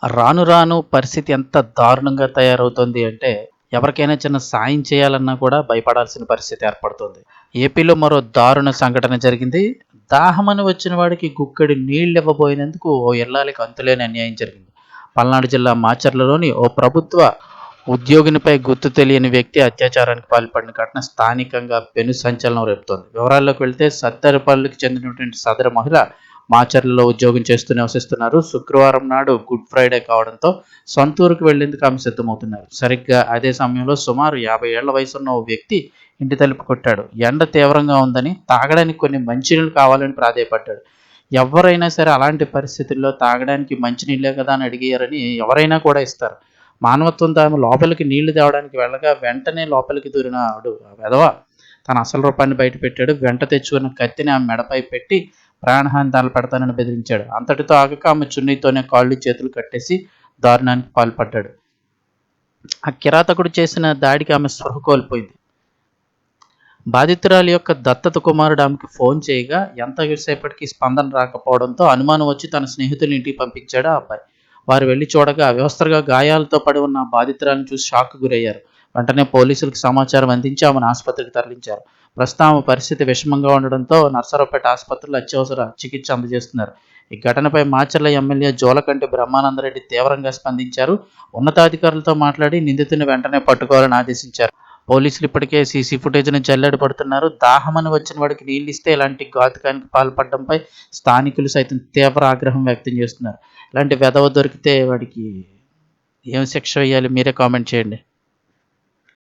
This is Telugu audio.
రాను రాను పరిస్థితి ఎంత దారుణంగా తయారవుతుంది అంటే, ఎవరికైనా చిన్న సాయం చేయాలన్నా కూడా భయపడాల్సిన పరిస్థితి ఏర్పడుతుంది. ఏపీలో మరో దారుణ సంఘటన జరిగింది. దాహమని వచ్చిన వాడికి గుక్కెడు నీళ్లివ్వబోయినందుకు ఓ ఇల్లాలికి అంతులేని అన్యాయం జరిగింది. పల్నాడు జిల్లా మాచర్లలోని ఓ ప్రభుత్వ ఉద్యోగినిపై గుర్తు తెలియని వ్యక్తి అత్యాచారానికి పాల్పడిన ఘటన స్థానికంగా పెను సంచలనం రేపుతోంది. వివరాల్లోకి వెళ్తే సత్తెనపల్లికి చెందినటువంటి సదరు మహిళ మాచర్లలో ఉద్యోగం చేస్తూ నివసిస్తున్నారు. శుక్రవారం నాడు గుడ్ ఫ్రైడే కావడంతో సొంత ఊరికి వెళ్లేందుకు ఆమె సిద్ధమవుతున్నారు. సరిగ్గా అదే సమయంలో సుమారు 50 ఏళ్ల వయసున్న ఓ వ్యక్తి ఇంటి తలుపు కొట్టాడు. ఎండ తీవ్రంగా ఉందని, తాగడానికి కొన్ని మంచినీళ్ళు కావాలని ప్రాధేయపడ్డాడు. ఎవరైనా సరే అలాంటి పరిస్థితుల్లో తాగడానికి మంచినీళ్ళే కదా అని అడిగారని ఎవరైనా కూడా ఇస్తారు. మానవత్వంతో ఆమె లోపలికి నీళ్లు తేవడానికి వెళ్ళగా వెంటనే లోపలికి దూరినాడు ఆ వెధవ తన అసలు రూపాన్ని బయటపెట్టాడు. వెంట తెచ్చుకున్న కత్తిని ఆమె మెడపై పెట్టి ప్రాణహాని తలపెడతానని బెదిరించాడు. అంతటితో ఆగక ఆమె చున్నీతోనే కాళ్ళు చేతులు కట్టేసి దారుణానికి పాల్పడ్డాడు. ఆ కిరాతకుడు చేసిన దాడికి ఆమె స్పృహ కోల్పోయింది. బాధితురాలి యొక్క దత్తత కుమారుడు ఆమెకు ఫోన్ చేయగా ఎంతసేపటికి స్పందన రాకపోవడంతో అనుమానం వచ్చి తన స్నేహితుల్ని ఇంటికి పంపించాడు ఆ అబ్బాయి. వారు వెళ్లి చూడగా అవ్యవస్థగా గాయాలతో పడి ఉన్న బాధితురాలిని చూసి షాక్కు గురయ్యారు. వెంటనే పోలీసులకు సమాచారం అందించి ఆమెను ఆసుపత్రికి తరలించారు. ప్రస్తుతం ఆమె పరిస్థితి విషమంగా ఉండడంతో నర్సరావుపేట ఆసుపత్రిలో అత్యవసర చికిత్స అందజేస్తున్నారు. ఈ ఘటనపై మాచర్ల ఎమ్మెల్యే జోలకంటి బ్రహ్మానందరెడ్డి తీవ్రంగా స్పందించారు. ఉన్నతాధికారులతో మాట్లాడి నిందితుని వెంటనే పట్టుకోవాలని ఆదేశించారు. పోలీసులు ఇప్పటికే సీసీ ఫుటేజ్‌ను జల్లెడ పడుతున్నారు. దాహమని వచ్చిన వాడికి నీళ్లిస్తే ఇలాంటి ఘాతుకానికి పాల్పడడంపై స్థానికులు సైతం తీవ్ర ఆగ్రహం వ్యక్తం చేస్తున్నారు. ఇలాంటి వెధవ దొరికితే వాడికి ఏం శిక్ష వేయాలి మీరే కామెంట్ చేయండి.